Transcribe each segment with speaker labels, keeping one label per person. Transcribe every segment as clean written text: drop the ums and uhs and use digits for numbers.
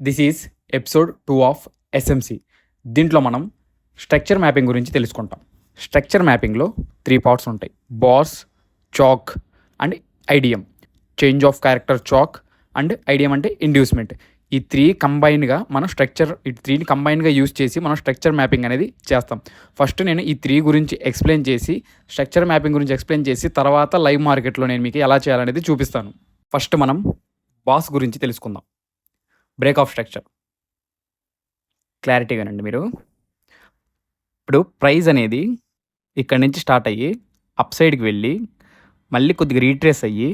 Speaker 1: This is episode 2 of SMC. దీంట్లో మనం structure mapping గురించి తెలుసుకుంటాం. స్ట్రక్చర్ మ్యాపింగ్లో 3 పార్ట్స్ ఉంటాయి: boss, chalk and idiom. Change of character chalk and idiom అంటే inducement. ఈ 3 కంబైన్డ్గా మనం త్రీని కంబైన్డ్గా యూజ్ చేసి మనం స్ట్రక్చర్ మ్యాపింగ్ అనేది చేస్తాం. ఫస్ట్ నేను ఈ 3 గురించి ఎక్స్ప్లెయిన్ చేసి, స్ట్రక్చర్ మ్యాపింగ్ గురించి ఎక్స్ప్లెయిన్ చేసి, తర్వాత లైవ్ మార్కెట్లో నేను మీకు ఎలా చేయాలనేది చూపిస్తాను. ఫస్ట్ మనం బాస్ గురించి తెలుసుకుందాం. బ్రేక్ ఆఫ్ స్ట్రక్చర్ క్లారిటీగానండి. మీరు ఇప్పుడు ప్రైజ్ అనేది ఇక్కడి నుంచి స్టార్ట్ అయ్యి అప్ సైడ్కి వెళ్ళి మళ్ళీ కొద్దిగా రీట్రేస్ అయ్యి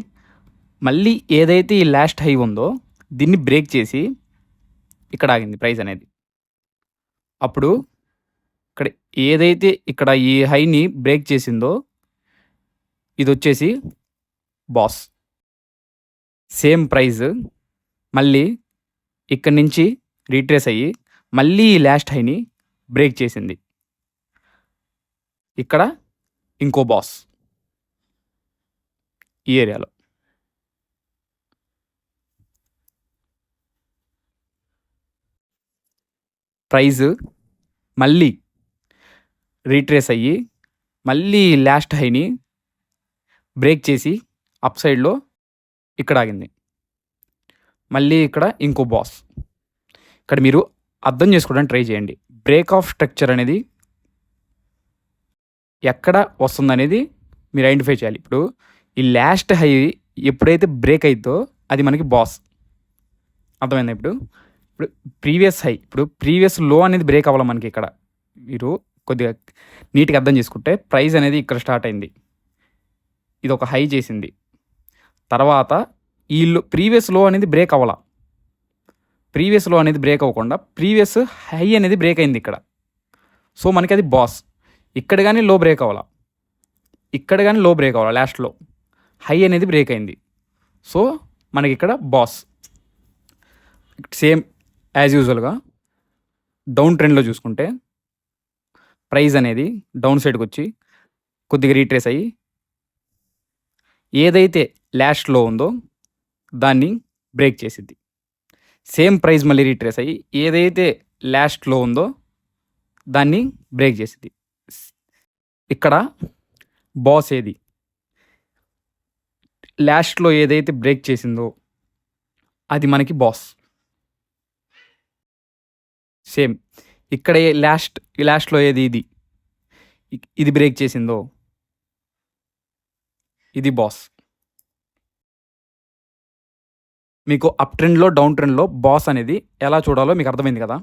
Speaker 1: మళ్ళీ ఏదైతే ఈ లాస్ట్ హై ఉందో దీన్ని బ్రేక్ చేసి ఇక్కడ ఆగింది ప్రైజ్ అనేది. అప్పుడు ఇక్కడ ఏదైతే ఇక్కడ ఈ హైని బ్రేక్ చేసిందో ఇది వచ్చేసి బాస్. సేమ్ ప్రైజ్ మళ్ళీ ఇక్కడి నుంచి రీట్రేస్ అయ్యి మళ్ళీ ఈ లాస్ట్ హైని బ్రేక్ చేసింది. ఇక్కడ ఇంకో బాస్ ఈ ఏరియాలో. ప్రైజ్ మళ్ళీ రీట్రేస్ అయ్యి మళ్ళీ లాస్ట్ హైని బ్రేక్ చేసి అప్ సైడ్లో ఇక్కడ ఆగింది. మళ్ళీ ఇక్కడ ఇంకో బాస్. ఇక్కడ మీరు అర్థం చేసుకోవడానికి ట్రై చేయండి. బ్రేక్ ఆఫ్ స్ట్రక్చర్ అనేది ఎక్కడ వస్తుందనేది మీరు ఐడెంటిఫై చేయాలి. ఇప్పుడు ఈ లాస్ట్ హై ఎప్పుడైతే బ్రేక్ అవుతుందో అది మనకి బాస్. అర్థమైందా? ఇప్పుడు ప్రీవియస్ హై, ఇప్పుడు ప్రీవియస్ లో అనేది బ్రేక్ అవ్వాలి మనకి. ఇక్కడ మీరు కొద్దిగా నీట్గా అర్థం చేసుకుంటే ప్రైస్ అనేది ఇక్కడ స్టార్ట్ అయింది, ఇది ఒక హై చేసింది, తర్వాత ఈ ప్రీవియస్ లో అనేది బ్రేక్ అవ్వాల. ప్రీవియస్ లో అనేది బ్రేక్ అవ్వకుండా ప్రీవియస్ హై అనేది బ్రేక్ అయింది ఇక్కడ. సో మనకి అది బాస్. ఇక్కడ కానీ లో బ్రేక్ అవ్వాల, ఇక్కడ కానీ లో బ్రేక్ అవ్వాలి, లాస్ట్లో హై అనేది బ్రేక్ అయింది. సో మనకి ఇక్కడ బాస్. సేమ్ యాజ్ యూజువల్గా డౌన్ ట్రెండ్లో చూసుకుంటే ప్రైస్ అనేది డౌన్ సైడ్కి వచ్చి కొద్దిగా రీట్రేస్ అయ్యి ఏదైతే లాస్ట్లో ఉందో దాన్ని బ్రేక్ చేసిద్ది. సేమ్ ప్రైస్ మళ్ళీ రీట్రేస్ అయ్యి ఏదైతే లాస్ట్లో ఉందో దాన్ని బ్రేక్ చేసిద్ది. ఇక్కడ బాస్ ఏది? లాస్ట్లో ఏదైతే బ్రేక్ చేసిందో అది మనకి బాస్. సేమ్ ఇక్కడ లాస్ట్లో ఏది ఇది బ్రేక్ చేసిందో ఇది బాస్. మీకు అప్ ట్రెండ్లో డౌన్ ట్రెండ్లో బాస్ అనేది ఎలా చూడాలో మీకు అర్థమైంది కదా.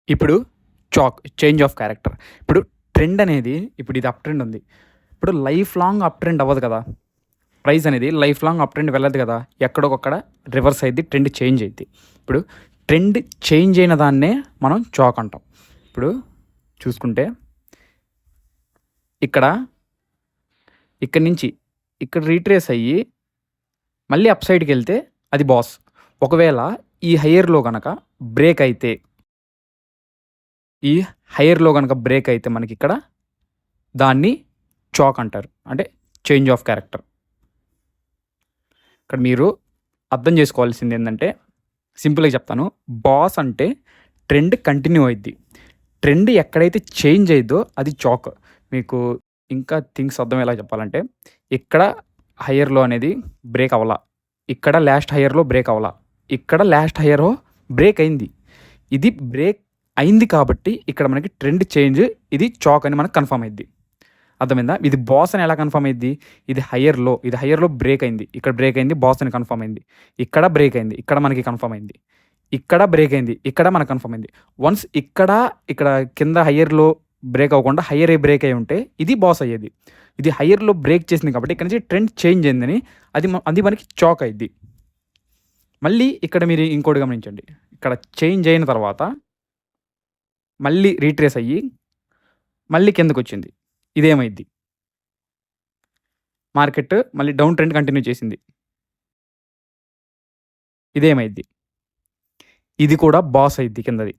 Speaker 1: ఇప్పుడు చాక్, చేంజ్ ఆఫ్ క్యారెక్టర్. ఇప్పుడు ట్రెండ్ అనేది ఇప్పుడు ఇది అప్ ట్రెండ్ ఉంది, ఇప్పుడు లైఫ్ లాంగ్ అప్ ట్రెండ్ అవ్వదు కదా. ప్రైస్ అనేది లైఫ్ లాంగ్ అప్ ట్రెండ్ వెళ్ళదు కదా, ఎక్కడొక్కడ రివర్స్ అయింది, ట్రెండ్ చేంజ్ అయింది. ఇప్పుడు ట్రెండ్ చేంజ్ అయిన దాన్నే మనం చాక్ అంటాం. ఇప్పుడు చూసుకుంటే ఇక్కడి నుంచి ఇక్కడ రీట్రేస్ అయ్యి మళ్ళీ అప్ సైడ్కి వెళ్తే అది బాస్. ఒకవేళ ఈ హయ్యర్లో కనుక బ్రేక్ అయితే, ఈ హయ్యర్లో కనుక బ్రేక్ అయితే మనకి ఇక్కడ దాన్ని చాక్ అంటారు, అంటే చేంజ్ ఆఫ్ క్యారెక్టర్. ఇక్కడ మీరు అర్థం చేసుకోవాల్సింది ఏంటంటే, సింపుల్గా చెప్తాను, బాస్ అంటే ట్రెండ్ కంటిన్యూ అయింది, ట్రెండ్ ఎక్కడైతే చేంజ్ అయ్యిద్దో అది చాక్. మీకు ఇంకా థింగ్స్ అర్థమయ్యేలా చెప్పాలంటే, ఇక్కడ హయ్యర్లో అనేది బ్రేక్ అవ్వాల, ఇక్కడ లాస్ట్ హయ్యర్లో బ్రేక్ అవ్వాల, ఇక్కడ లాస్ట్ హయ్యర్ బ్రేక్ అయింది, ఇది బ్రేక్ అయింది కాబట్టి ఇక్కడ మనకి ట్రెండ్ చేంజ్, ఇది చాక్ అని మనకు కన్ఫర్మ్ అయింది. అర్థమైందా? ఇది బాస్ అని ఎలా కన్ఫర్మ్ అయింది? ఇది హయ్యర్లో బ్రేక్ అయింది, ఇక్కడ బ్రేక్ అయింది, బాస్ అని కన్ఫర్మ్ అయింది. ఇక్కడ బ్రేక్ అయింది, ఇక్కడ మనకి కన్ఫర్మ్ అయింది. ఇక్కడ బ్రేక్ అయింది, ఇక్కడ మనకు కన్ఫర్మ్ అయింది. వన్స్ ఇక్కడ కింద హయ్యర్లో బ్రేక్ అవ్వకుండా హయ్యర్ బ్రేక్ అయి ఉంటే ఇది బాస్ అయ్యేది. ఇది హయ్యర్లో బ్రేక్ చేసింది కాబట్టి ఇక్కడ నుంచి ట్రెండ్ చేంజ్ అయిందని అది మనకి చాక్ అయింది. మళ్ళీ ఇక్కడ మీరు ఇంకోటి గమనించండి, ఇక్కడ చేంజ్ అయిన తర్వాత మళ్ళీ రీట్రేస్ అయ్యి మళ్ళీ కిందకు వచ్చింది, ఇదేమైంది? మార్కెట్ మళ్ళీ డౌన్ ట్రెండ్ కంటిన్యూ చేసింది, ఇదేమైంది? ఇది కూడా బాస్ అయింది కిందది.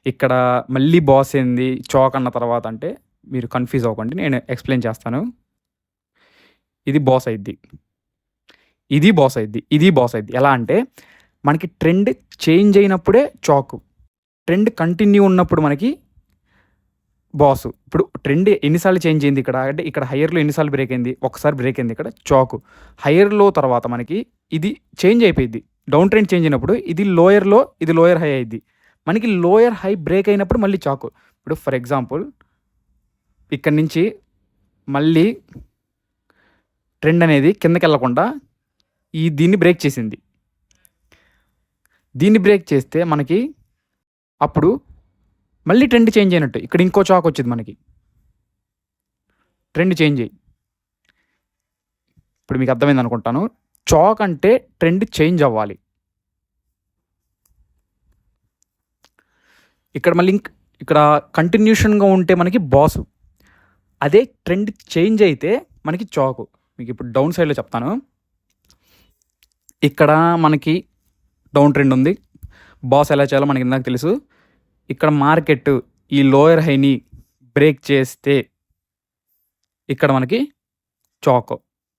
Speaker 1: ఇక్కడ మళ్ళీ బాస్ ఏంది చాక్ అన్న తర్వాత అంటే మీరు కన్ఫ్యూజ్ అవ్వకండి, నేను ఎక్స్ప్లెయిన్ చేస్తాను. ఇది బాస్ అయింది, ఇది బాస్ అయింది, ఇది బాస్ అయింది. ఎలా అంటే మనకి ట్రెండ్ చేంజ్ అయినప్పుడే చాక్. ట్రెండ్ కంటిన్యూ ఉన్నప్పుడు మనకి బాస్. ఇప్పుడు ట్రెండ్ ఎన్నిసార్లు చేంజ్ అయింది ఇక్కడ అంటే ఇక్కడ హైయర్లో ఎన్నిసార్లు బ్రేక్ అయింది, ఒకసారి బ్రేక్ అయింది ఇక్కడ చాక్. హైయర్లో తర్వాత మనకి ఇది చేంజ్ అయిపోయింది. డౌన్ ట్రెండ్ చేంజ్ అయినప్పుడు ఇది లోయర్లో, ఇది లోయర్ హై అయింది. మనకి లోయర్ హై బ్రేక్ అయినప్పుడు మళ్ళీ చాక్. ఇప్పుడు ఫర్ ఎగ్జాంపుల్ ఇక్కడ నుంచి మళ్ళీ ట్రెండ్ అనేది కిందకి వెళ్ళకుండా దీన్ని బ్రేక్ చేసింది. దీన్ని బ్రేక్ చేస్తే మనకి అప్పుడు మళ్ళీ ట్రెండ్ చేంజ్ అయినట్టు. ఇక్కడ ఇంకో చాక్ వచ్చింది మనకి, ట్రెండ్ చేంజ్ అయ్యి. ఇప్పుడు మీకు అర్థమైంది అనుకుంటాను. చాక్ అంటే ట్రెండ్ చేంజ్ అవ్వాలి. ఇక్కడ మళ్ళీ ఇక్కడ కంటిన్యూషన్గా ఉంటే మనకి బాసు. అదే ట్రెండ్ చేంజ్ అయితే మనకి చాకు. మీకు ఇప్పుడు డౌన్ సైడ్లో చెప్తాను. ఇక్కడ మనకి డౌన్ ట్రెండ్ ఉంది. బాస్ ఎలా చేయాలో మనకి ఇందాక తెలుసు. ఇక్కడ మార్కెట్ ఈ లోయర్ హైని బ్రేక్ చేస్తే ఇక్కడ మనకి చాక్,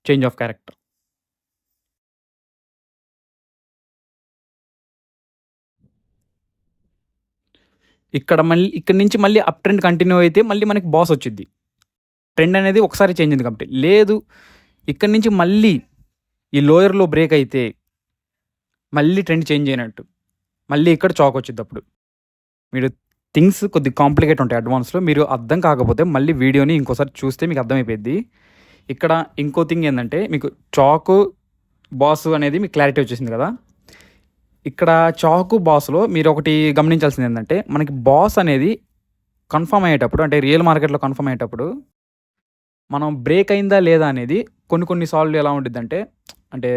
Speaker 1: చేంజ్ ఆఫ్ క్యారెక్టర్. ఇక్కడ నుంచి మళ్ళీ అప్ ట్రెండ్ కంటిన్యూ అయితే మళ్ళీ మనకి బాస్ వచ్చింది. ట్రెండ్ అనేది ఒకసారి చేంజ్ అయింది కాబట్టి. లేదు ఇక్కడ నుంచి మళ్ళీ ఈ లోయర్లో బ్రేక్ అయితే మళ్ళీ ట్రెండ్ చేంజ్ అయినట్టు, మళ్ళీ ఇక్కడ చాక్ వచ్చింది. అప్పుడు మీరు థింగ్స్ కొద్దిగా కాంప్లికేట్ ఉంటాయి అడ్వాన్స్లో. మీరు అర్థం కాకపోతే మళ్ళీ వీడియోని ఇంకోసారి చూస్తే మీకు అర్థమైపోయింది. ఇక్కడ ఇంకో థింగ్ ఏంటంటే మీకు చాకు బాస్ అనేది మీకు క్లారిటీ వచ్చేసింది కదా. ఇక్కడ చాకు బాస్లో మీరు ఒకటి గమనించాల్సింది ఏంటంటే మనకి బాస్ అనేది కన్ఫర్మ్ అయ్యేటప్పుడు, అంటే రియల్ మార్కెట్లో కన్ఫర్మ్ అయ్యేటప్పుడు మనం బ్రేక్ అయిందా లేదా అనేది కొన్నిసార్లు ఎలా ఉంటుందంటే, అంటే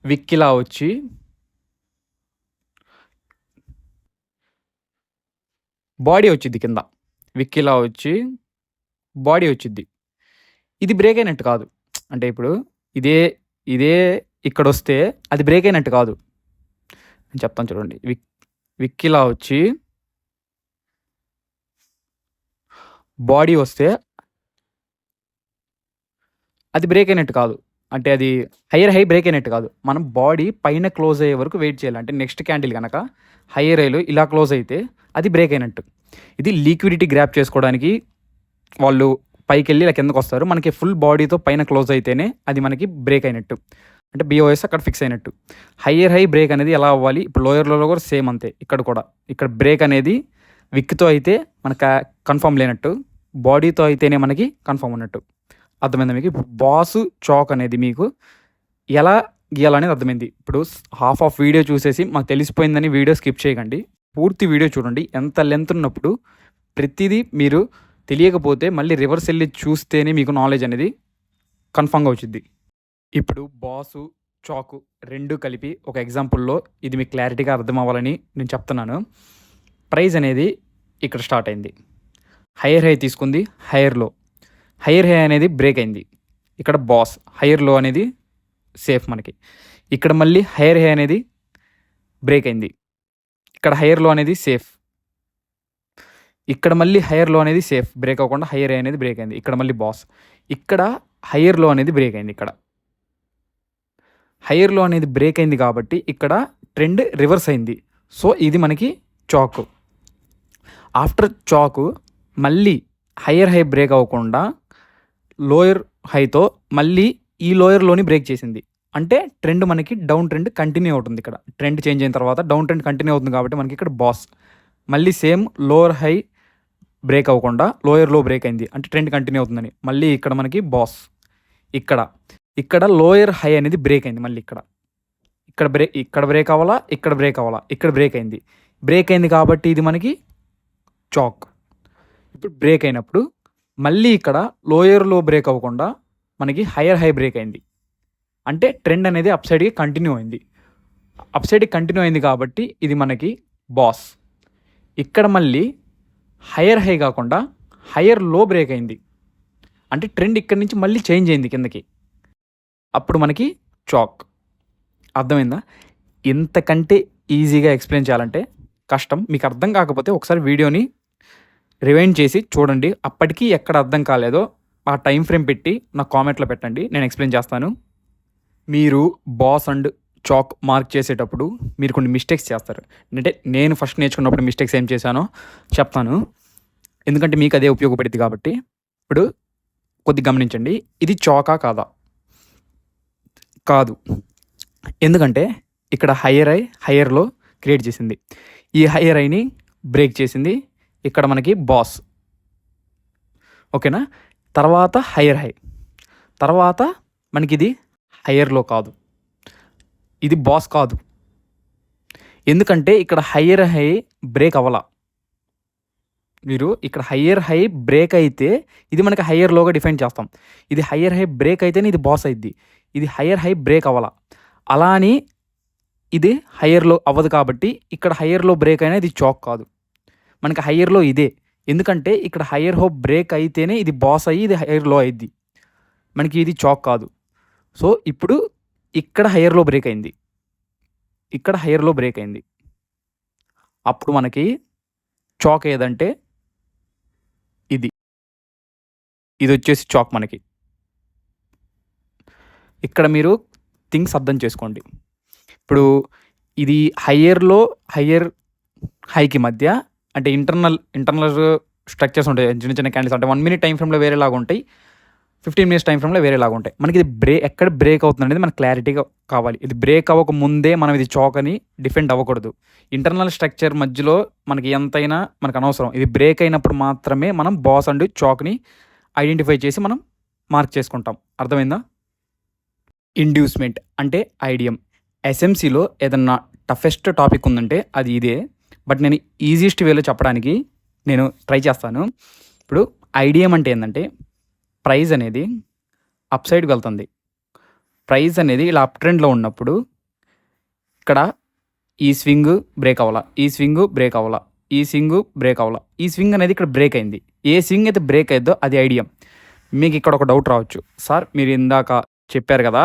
Speaker 1: విక్కిలా వచ్చి బాడీ వచ్చిద్ది కింద, విక్కిలా వచ్చి బాడీ వచ్చిద్ది. ఇది బ్రేక్ అయినట్టు కాదు. అంటే ఇప్పుడు ఇదే ఇక్కడ వస్తే అది బ్రేక్ అయినట్టు కాదు. నేను చెప్తాను చూడండి. విక్కిలా వచ్చి బాడీ వస్తే అది బ్రేక్ అయినట్టు కాదు. అంటే అది హైయర్ హై బ్రేక్ అయినట్టు కాదు. మనం బాడీ పైన క్లోజ్ అయ్యే వరకు వెయిట్ చేయాలి. అంటే నెక్స్ట్ క్యాండిల్ కనుక హైయర్ హైలో ఇలా క్లోజ్ అయితే అది బ్రేక్ అయినట్టు. ఇది లిక్విడిటీ గ్రాప్ చేసుకోవడానికి వాళ్ళు పైకి వెళ్ళి ఇలా కిందకు వస్తారు. మనకి ఫుల్ బాడీతో పైన క్లోజ్ అయితేనే అది మనకి బ్రేక్ అయినట్టు, అంటే బిఓఎస్ అక్కడ ఫిక్స్ అయినట్టు. హైయర్ హై బ్రేక్ అనేది ఎలా అవ్వాలి, ఇప్పుడు లోయర్లో కూడా సేమ్ అంతే. ఇక్కడ కూడా ఇక్కడ బ్రేక్ అనేది విక్తో అయితే మనకు కన్ఫర్మ్ లేనట్టు, బాడీతో అయితేనే మనకి కన్ఫర్మ్ ఉన్నట్టు. అర్థమైందా మీకు? ఇప్పుడు బాసు చాక్ అనేది మీకు ఎలా గీయాలనేది అర్థమైంది. ఇప్పుడు హాఫ్ ఆఫ్ వీడియో చూసేసి మాకు తెలిసిపోయిందని వీడియో స్కిప్ చేయకండి, పూర్తి వీడియో చూడండి. ఎంత లెంత్ ఉన్నప్పుడు ప్రతిదీ మీరు తెలియకపోతే మళ్ళీ రివర్స్ వెళ్ళి చూస్తేనే మీకు నాలెడ్జ్ అనేది కన్ఫర్మ్గా వచ్చింది. ఇప్పుడు బాసు చాకు రెండు కలిపి ఒక ఎగ్జాంపుల్లో ఇది మీకు క్లారిటీగా అర్థం అవ్వాలని నేను చెప్తున్నాను. ప్రైస్ అనేది ఇక్కడ స్టార్ట్ అయింది, హైయర్ హై తీసుకుంది, హైయర్ హై అనేది బ్రేక్ అయింది. ఇక్కడ బాస్ హైయర్ లో అనేది సేఫ్ మనకి. ఇక్కడ మళ్ళీ హైయర్ హై అనేది బ్రేక్ అయింది, ఇక్కడ హైయర్ లో అనేది సేఫ్. ఇక్కడ మళ్ళీ హైయర్ లో అనేది సేఫ్, బ్రేక్ అవ్వకుండా హైయర్ హై అనేది బ్రేక్ అయింది. ఇక్కడ మళ్ళీ బాస్, ఇక్కడ హైయర్ లో అనేది బ్రేక్ అయింది. ఇక్కడ హైయర్ లో అనేది బ్రేక్ అయింది కాబట్టి ఇక్కడ ట్రెండ్ రివర్స్ అయింది. సో ఇది మనకి చాక్. ఆఫ్టర్ చాక్ మళ్ళీ హైయర్ హై బ్రేక్ అవ్వకుండా లోయర్ హైతో మళ్ళీ ఈ లోయర్లోని బ్రేక్ చేసింది. అంటే ట్రెండ్ మనకి డౌన్ ట్రెండ్ కంటిన్యూ అవుతుంది. ఇక్కడ ట్రెండ్ చేంజ్ అయిన తర్వాత డౌన్ ట్రెండ్ కంటిన్యూ అవుతుంది కాబట్టి మనకి ఇక్కడ బాస్. మళ్ళీ సేమ్ లోయర్ హై బ్రేక్ అవ్వకుండా లోయర్లో బ్రేక్ అయింది, అంటే ట్రెండ్ కంటిన్యూ అవుతుందని. మళ్ళీ ఇక్కడ మనకి బాస్. ఇక్కడ లోయర్ హై అనేది బ్రేక్ అయింది. మళ్ళీ ఇక్కడ బ్రేక్ అవ్వాలా, ఇక్కడ బ్రేక్ అయింది. బ్రేక్ అయింది కాబట్టి ఇది మనకి చాక్. ఇప్పుడు బ్రేక్ అయినప్పుడు మళ్ళీ ఇక్కడ లోయర్లో బ్రేక్ అవ్వకుండా మనకి హైయర్ హై బ్రేక్ అయింది, అంటే ట్రెండ్ అనేది అప్ సైడ్కి కంటిన్యూ అయింది కాబట్టి ఇది మనకి బాస్. ఇక్కడ మళ్ళీ హైయర్ హై కాకుండా హైయర్ లో బ్రేక్ అయింది, అంటే ట్రెండ్ ఇక్కడ నుంచి మళ్ళీ చేంజ్ అయింది కిందకి, అప్పుడు మనకి చాక్. అర్థమైందా? ఇంతకంటే ఈజీగా ఎక్స్ప్లెయిన్ చేయాలంటే కష్టం. మీకు అర్థం కాకపోతే ఒకసారి వీడియోని రివైండ్ చేసి చూడండి. అప్పటికీ ఎక్కడ అర్థం కాలేదో ఆ టైం ఫ్రేమ్ పెట్టి నాకు కామెంట్లో పెట్టండి, నేను ఎక్స్ప్లెయిన్ చేస్తాను. మీరు బాస్ అండ్ చాక్ మార్క్ చేసేటప్పుడు మీరు కొన్ని మిస్టేక్స్ చేస్తారు. అంటే నేను ఫస్ట్ నేర్చుకున్నప్పుడు మిస్టేక్స్ ఏం చేశానో చెప్తాను. ఎందుకంటే మీకు అదే ఉపయోగపడిద్ది కాబట్టి. ఇప్పుడు కొద్దిగా గమనించండి. ఇది చాకా కాదా? కాదు. ఎందుకంటే ఇక్కడ హైయర్‌లో క్రియేట్ చేసింది. ఈ హైయర్ ఐని బ్రేక్ చేసింది ఇక్కడ మనకి బాస్. ఓకేనా? తర్వాత హైయర్ హై. తర్వాత మనకిది హైయర్‌లో కాదు. ఇది బాస్ కాదు. ఎందుకంటే ఇక్కడ హైయర్ హై బ్రేక్ అవ్వలా. మీరు ఇక్కడ హైయర్ హై బ్రేక్ అయితే ఇది మనకి హైయర్ లోగా డిఫైన్ చేస్తాం. ఇది హైయర్ హై బ్రేక్ అయితేనే ఇది బాస్ అయిద్ది. ఇది హైయర్ హై బ్రేక్ అవ్వలా. అలా అని ఇది హైయర్‌లో అవ్వదు కాబట్టి ఇక్కడ హైయర్‌లో బ్రేక్ అయినా ఇది చాక్ కాదు. మనకి హైయర్‌లో ఇదే. ఎందుకంటే ఇక్కడ హైయర్ హో బ్రేక్ అయితేనే ఇది బాస్ అయ్యి ఇది హైయర్‌లో అయిద్ది. మనకి ఇది చాక్ కాదు. సో, ఇప్పుడు ఇక్కడ హైయర్‌లో బ్రేక్ అయింది. ఇక్కడ హైయర్‌లో బ్రేక్ అయింది. అప్పుడు మనకి చాక్ ఏదంటే ఇది. ఇదొచ్చేసి చాక్ మనకి. ఇక్కడ మీరు థింగ్స్ అర్థం చేసుకోండి. ఇప్పుడు ఇది హైయర్ హైకి మధ్య అంటే ఇంటర్నల్ స్ట్రక్చర్స్ ఉంటాయి. చిన్న చిన్న క్యాండిల్స్ అంటే 1 మినిట్ టైమ్ ఫ్రేమ్‌లో వేరేలాగా ఉంటాయి. 15 మినిట్స్ టైమ్ ఫ్రేమ్‌లో వేరేలాగా ఉంటాయి. మనకి ఇది ఎక్కడ బ్రేక్ అవుతుందనేది మనకు క్లారిటీగా కావాలి. ఇది బ్రేక్ అవ్వక ముందే మనం ఇది చాక్ అని డిఫెండ్ అవ్వకూడదు. ఇంటర్నల్ స్ట్రక్చర్ మధ్యలో మనకి ఎంతైనా మనకు అనవసరం. ఇది బ్రేక్ అయినప్పుడు మాత్రమే మనం బాస్ అండ్ చాక్‌ని ఐడెంటిఫై చేసి మనం మార్క్ చేసుకుంటాం. అర్థమైందా? ఇండ్యూస్మెంట్ అంటే ఐడియం. ఎస్ఎంసీలో ఏదన్నా టఫెస్ట్ టాపిక్ ఉందంటే అది ఇదే. బట్ నేను ఈజియెస్ట్ వేలో చెప్పడానికి నేను ట్రై చేస్తాను. ఇప్పుడు ఐడియం అంటే ఏందంటే ప్రైస్ అనేది అప్ సైడ్‌కి వెళ్తుంది. ప్రైస్ అనేది ఇలా అప్ ట్రెండ్‌లో ఉన్నప్పుడు ఇక్కడ ఈ స్వింగ్ బ్రేక్ అవ్వలా. ఈ స్వింగ్ బ్రేక్ అవ్వలా. ఈ స్వింగ్ బ్రేక్ అవ్వలా. ఈ స్వింగ్ అనేది ఇక్కడ బ్రేక్ అయింది. ఏ స్వింగ్ అయితే బ్రేక్ అయిద్దో అది ఐడియం. మీకు ఇక్కడ ఒక డౌట్ రావచ్చు. సార్ మీరు ఇందాక చెప్పారు కదా!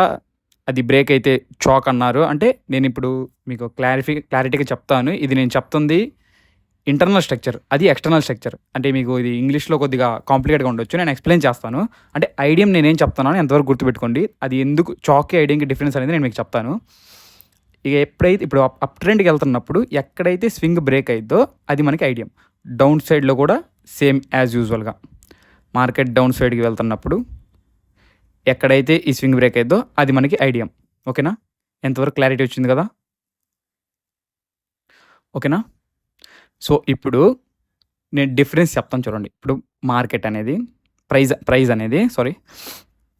Speaker 1: అది బ్రేక్ అయితే చాక్ అన్నారు. అంటే నేను ఇప్పుడు మీకు క్లారిటీగా చెప్తాను. ఇది నేను చెప్తుంది ఇంటర్నల్ స్ట్రక్చర్. అది ఎక్స్టర్నల్ స్ట్రక్చర్. అంటే మీకు ఇది ఇంగ్లీష్‌లో కొద్దిగా కాంప్లికేట్‌గా ఉండొచ్చు. నేను ఎక్స్‌ప్లెయిన్ చేస్తాను. అంటే ఐడియం నేనేం చెప్తున్నానో ఎంతవరకు గుర్తుపెట్టుకోండి. అది ఎందుకు చాక్‌కి ఐడియంకి డిఫరెన్స్ అనేది నేను మీకు చెప్తాను. ఇక ఎప్పుడైతే ఇప్పుడు అప్ ట్రెండ్‌కి వెళ్తున్నప్పుడు ఎక్కడైతే స్వింగ్ బ్రేక్ అయిద్దో అది మనకి ఐడియం. డౌన్ సైడ్‌లో కూడా సేమ్ యాజ్ యూజువల్‌గా మార్కెట్ డౌన్ సైడ్‌కి వెళ్తున్నప్పుడు ఎక్కడైతే ఈ స్వింగ్ బ్రేక్ అయిద్దో అది మనకి ఐడియం. ఓకేనా? ఎంతవరకు క్లారిటీ వచ్చింది కదా? ఓకేనా? సో, ఇప్పుడు నేను డిఫరెన్స్ చెప్తాను చూడండి. ఇప్పుడు మార్కెట్ అనేది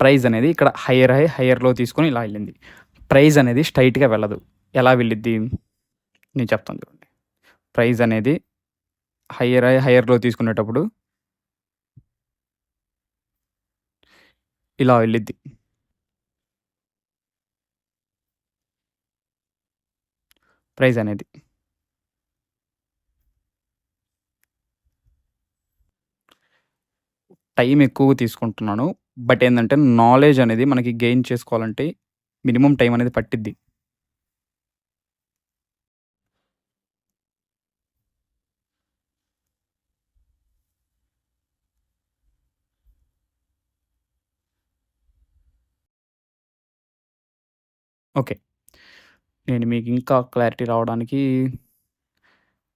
Speaker 1: ప్రైస్ అనేది ఇక్కడ హైయర్‌లో తీసుకొని ఇలా వెళ్ళింది. ప్రైస్ అనేది స్ట్రెయిట్‌గా వెళ్ళదు. ఎలా వెళ్ళిద్ది? నేను చెప్తాను చూడండి. ప్రైస్ అనేది హైయర్‌లో తీసుకునేటప్పుడు ఇలా వెళ్ళిద్ది. ప్రైస్ అనేది. టైం ఎక్కువగా తీసుకుంటున్నాను. బట్ ఏందంటే నాలెడ్జ్ అనేది మనకి గెయిన్ చేసుకోవాలంటే మినిమమ్ టైం అనేది పట్టిద్ది. ఓకే. నేను మీకు ఇంకా క్లారిటీ రావడానికి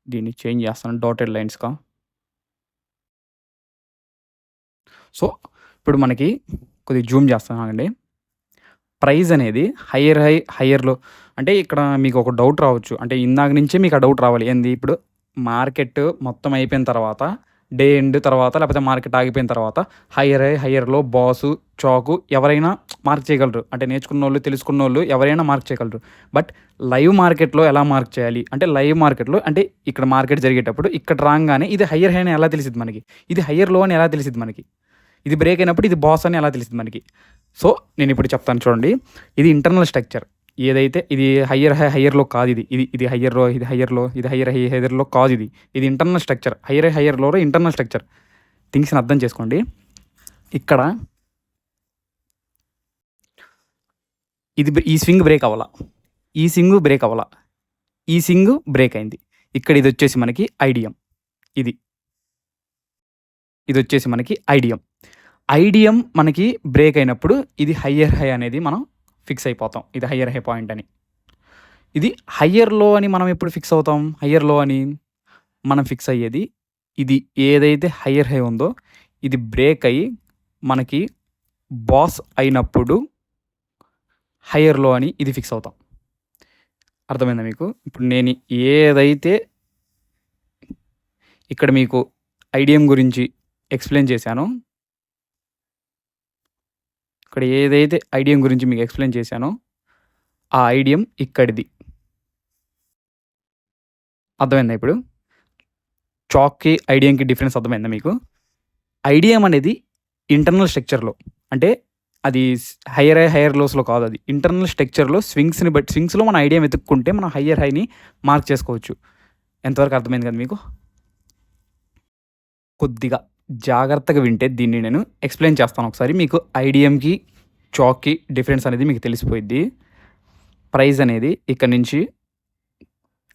Speaker 1: దీన్ని చేంజ్ చేస్తాను డాటెడ్ లైన్స్‌గా. సో, ఇప్పుడు మనకి కొద్దిగా జూమ్ చేస్తాను ఆగండి. ప్రైస్ అనేది హైయర్‌లో అంటే ఇక్కడ మీకు ఒక డౌట్ రావచ్చు. అంటే ఇందాక నుంచే మీకు ఆ డౌట్ రావాలి. ఏంది ఇప్పుడు మార్కెట్ మొత్తం అయిపోయిన తర్వాత డే ఎండ్ తర్వాత లేకపోతే మార్కెట్ ఆగిపోయిన తర్వాత హైయర్‌లో బాసు, చాకు ఎవరైనా మార్క్ చేయగలరు. అంటే నేర్చుకున్నోళ్ళు, తెలుసుకున్నోళ్ళు ఎవరైనా మార్క్ చేయగలరు. బట్ లైవ్ మార్కెట్‌లో ఎలా మార్క్ చేయాలి? అంటే లైవ్ మార్కెట్‌లో అంటే ఇక్కడ మార్కెట్ జరిగేటప్పుడు ఇక్కడ రాంగానే ఇది హైయర్ హై అని ఎలా తెలిసిద్ది మనకి? ఇది హైయర్ లో అని ఎలా తెలిసిద్ది మనకి? ఇది బ్రేక్ అయినప్పుడు ఇది బాస్ అని ఎలా తెలిసిద్ది మనకి? సో, నేను ఇప్పుడు చెప్తాను చూడండి. ఇది ఇంటర్నల్ స్ట్రక్చర్. ఏదైతే ఇది హైయర్‌లో కాదు ఇది. ఇది హైయర్‌లో కాదు ఇది. ఇది ఇంటర్నల్ స్ట్రక్చర్. హైయర్‌లో ఇంటర్నల్ స్ట్రక్చర్. థింగ్స్‌ని అర్థం చేసుకోండి. ఇక్కడ ఈ స్వింగ్ బ్రేక్ అవ్వలా. ఈ స్వింగ్ బ్రేక్ అవ్వలా. ఈ స్వింగ్ బ్రేక్ అయింది. ఇక్కడ ఇదొచ్చేసి మనకి ఐడియం. ఇదొచ్చేసి మనకి ఐడియం. ఐడియం మనకి బ్రేక్ అయినప్పుడు ఇది హైయర్ హై అనేది మనం ఫిక్స్ అయిపోతాం. ఇది హైయర్ హై పాయింట్ అని. ఇది హయ్యర్ లో అని మనం ఎప్పుడు ఫిక్స్ అవుతాం? హయ్యర్ లో అని మనం ఫిక్స్ అయ్యేది ఇది ఏదైతే హయ్యర్ హై ఉందో ఇది బ్రేక్ అయ్యి మనకి బాస్ అయినప్పుడు హయ్యర్ లో అని ఇది ఫిక్స్ అవుతాం. అర్థమైందా మీకు? ఇప్పుడు నేను ఏదైతే ఇక్కడ మీకు ఐడిఎం గురించి ఎక్స్ప్లెయిన్ చేశానో ఇక్కడ ఏదైతే ఐడిఎం గురించి మీకు ఎక్స్ప్లెయిన్ చేశానో ఆ ఐడిఎం ఇక్కడిది. అర్థమైందా ఇప్పుడు? చాక్కి ఐడిఎంకి డిఫరెన్స్ అర్థమైందా మీకు? ఐడిఎం అనేది ఇంటర్నల్ స్ట్రక్చర్లో అంటే అది హయ్యర్ హై హయ్యర్ లోస్లో కాదు, అది ఇంటర్నల్ స్ట్రక్చర్లో స్వింగ్స్ని బట్టి స్వింగ్స్లో మన ఐడియా వెతుక్కుంటే మనం హయ్యర్ హైని మార్క్ చేసుకోవచ్చు. ఎంతవరకు అర్థమైంది కదా మీకు? కొద్దిగా జాగ్రత్తగా వింటే దీన్ని నేను ఎక్స్ప్లెయిన్ చేస్తాను ఒకసారి. మీకు ఐడిఎంకి చాక్కి డిఫరెన్స్ అనేది మీకు తెలిసిపోయింది. ప్రైస్ అనేది ఇక్కడ నుంచి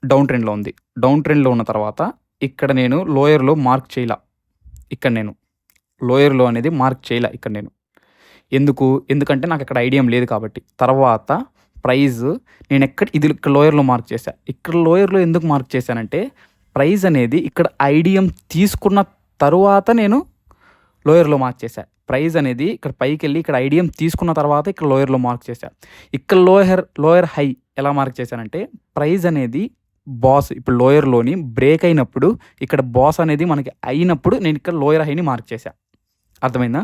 Speaker 1: డౌన్ ట్రెండ్లో ఉంది. డౌన్ ట్రెండ్లో ఉన్న తర్వాత ఇక్కడ నేను లోయర్లో మార్క్ చేయలా. ఇక్కడ నేను లోయర్లో అనేది మార్క్ చేయలే ఇక్కడ నేను. ఎందుకంటే నాకు ఇక్కడ ఐడియం లేదు కాబట్టి. తర్వాత ప్రైజ్ నేను ఇక్కడ లోయర్లో మార్క్ చేశాను. ఇక్కడ లోయర్లో ఎందుకు మార్క్ చేశానంటే ప్రైజ్ అనేది ఇక్కడ ఐడియం తీసుకున్న తరువాత నేను లోయర్లో మార్క్ చేశాను. ప్రైజ్ అనేది ఇక్కడ పైకి వెళ్ళి ఇక్కడ ఐడియం తీసుకున్న తర్వాత ఇక్కడ లోయర్లో మార్క్ చేశాను. ఇక్కడ లోయర్ హై ఎలా మార్క్ చేశానంటే ప్రైజ్ అనేది బాస్ ఇప్పుడు లోయర్లోని బ్రేక్ అయినప్పుడు ఇక్కడ బాస్ అనేది మనకి అయినప్పుడు నేను ఇక్కడ లోయర్ హైని మార్క్ చేశాను. అర్థమైందా?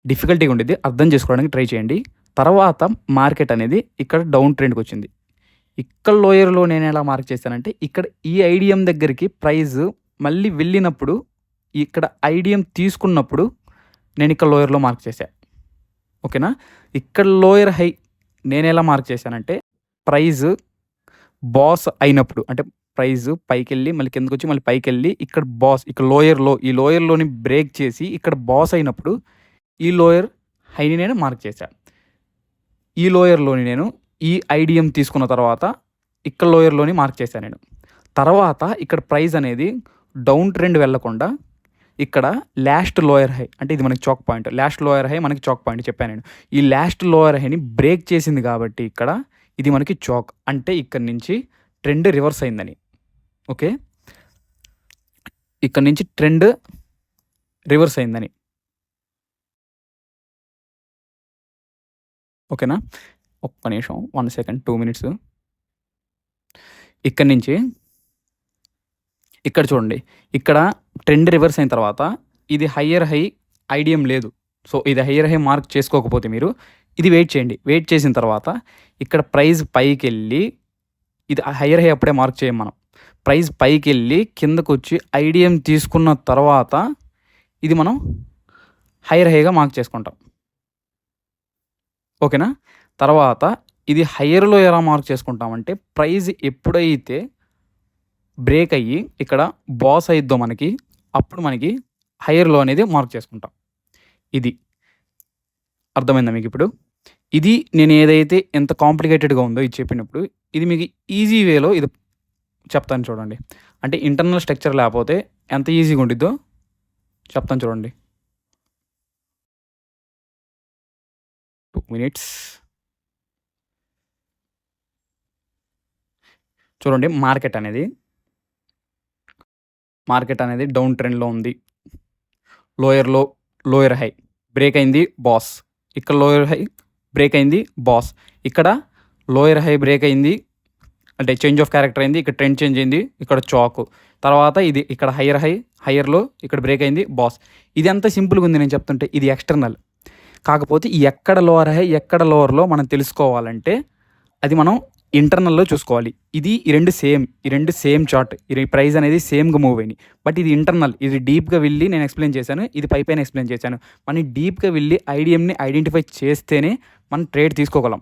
Speaker 1: డిఫికల్టీగా ఉండేది, అర్థం చేసుకోవడానికి ట్రై చేయండి. తర్వాత మార్కెట్ అనేది ఇక్కడ డౌన్ ట్రెండ్కి వచ్చింది. ఇక్కడ లోయర్లో నేను ఎలా మార్క్ చేశానంటే ఇక్కడ ఈ ఐడియం దగ్గరికి ప్రైజ్ మళ్ళీ వెళ్ళినప్పుడు ఇక్కడ ఐడియం తీసుకున్నప్పుడు నేను ఇక్కడ లోయర్లో మార్క్ చేశాను. ఓకేనా? ఇక్కడ లోయర్ హై నేను ఎలా మార్క్ చేశానంటే ప్రైజ్ బాస్ అయినప్పుడు అంటే ప్రైజ్ పైకి వెళ్ళి మళ్ళీ కిందకు వచ్చి మళ్ళీ పైకి వెళ్ళి ఇక్కడ బాస్ ఇక్కడ ఈ లోయర్లోని బ్రేక్ చేసి ఇక్కడ బాస్ అయినప్పుడు ఈ లోయర్ హైని నేను మార్క్ చేశాను. ఈ లోయర్లోని నేను ఈ ఐడియం తీసుకున్న తర్వాత ఇక్కడ లోయర్లోని మార్క్ చేశాను నేను. తర్వాత ఇక్కడ ప్రైస్ అనేది డౌన్ ట్రెండ్ వెళ్ళకుండా ఇక్కడ లాస్ట్ లోయర్ హై అంటే ఇది మనకి chalk point, last lower high మనకి చాక్ పాయింట్ చెప్పాను నేను. ఈ లాస్ట్ లోయర్ హైని బ్రేక్ చేసింది కాబట్టి ఇక్కడ ఇది మనకి చాక్ అంటే ఇక్కడ నుంచి ట్రెండ్ రివర్స్ అయిందని. ఓకే, ఇక్కడ నుంచి ట్రెండ్ రివర్స్ అయిందని. ఓకేనా? ఒక్క నిమిషం, 1 సెకండ్, 2 మినిట్స్. ఇక్కడ నుంచి ఇక్కడ చూడండి, ఇక్కడ ట్రెండ్ రివర్స్ అయిన తర్వాత ఇది హయ్యర్ హై ఐడియం లేదు. సో ఇది హయ్యర్ హై మార్క్ చేసుకోకపోతే మీరు ఇది వెయిట్ చేయండి. వెయిట్ చేసిన తర్వాత ఇక్కడ ప్రైస్ పైకి వెళ్ళి ఇది హయ్యర్ హై అప్పుడే మార్క్ చేయం మనం. ప్రైస్ పైకి వెళ్ళి కిందకు వచ్చి ఐడియం తీసుకున్న తర్వాత ఇది మనం హయ్యర్ హైగా మార్క్ చేసుకుంటాం. ఓకేనా? తర్వాత ఇది హయ్యర్లో ఎలా మార్క్ చేసుకుంటామంటే ప్రైజ్ ఎప్పుడైతే బ్రేక్ అయ్యి ఇక్కడ బాస్ అయిద్దో మనకి అప్పుడు మనకి హయ్యర్లో అనేది మార్క్ చేసుకుంటాం. ఇది అర్థమైందా మీకు ఇప్పుడు? ఇది నేను ఏదైతే ఎంత కాంప్లికేటెడ్గా ఉందో ఇది చెప్పినప్పుడు ఇది మీకు ఈజీ వేలో ఇది చెప్తాను చూడండి. అంటే ఇంటర్నల్ స్ట్రక్చర్ లేకపోతే ఎంత ఈజీగా ఉండిద్దో చెప్తాను చూడండి. 2 మినిట్స్ చూడండి. మార్కెట్ అనేది డౌన్ ట్రెండ్లో ఉంది. లోయర్ హై బ్రేక్ అయింది బాస్, ఇక్కడ లోయర్ హై బ్రేక్ అయింది బాస్, ఇక్కడ లోయర్ హై బ్రేక్ అయింది అంటే చేంజ్ ఆఫ్ క్యారెక్టర్ అయింది, ఇక్కడ ట్రెండ్ చేంజ్ అయింది, ఇక్కడ చాక్. తర్వాత ఇది ఇక్కడ హయ్యర్లో ఇక్కడ బ్రేక్ అయింది బాస్. ఇది ఎంత సింపుల్గా ఉంది నేను చెప్తుంటే. ఇది ఎక్స్టర్నల్. కాకపోతే ఎక్కడ లోవర్ హై ఎక్కడ లోవర్లో మనం తెలుసుకోవాలంటే అది మనం ఇంటర్నల్లో చూసుకోవాలి. ఈ రెండు సేమ్ చార్ట్, ఈ ప్రైస్ అనేది సేమ్గా మూవ్ అయినాయి. బట్ ఇది ఇంటర్నల్, ఇది డీప్గా వెళ్ళి నేను ఎక్స్ప్లెయిన్ చేశాను, ఇది పైన ఎక్స్ప్లెయిన్ చేశాను. మనం డీప్గా వెళ్ళి ఐడియంని ఐడెంటిఫై చేస్తేనే మనం ట్రేడ్ తీసుకోగలం.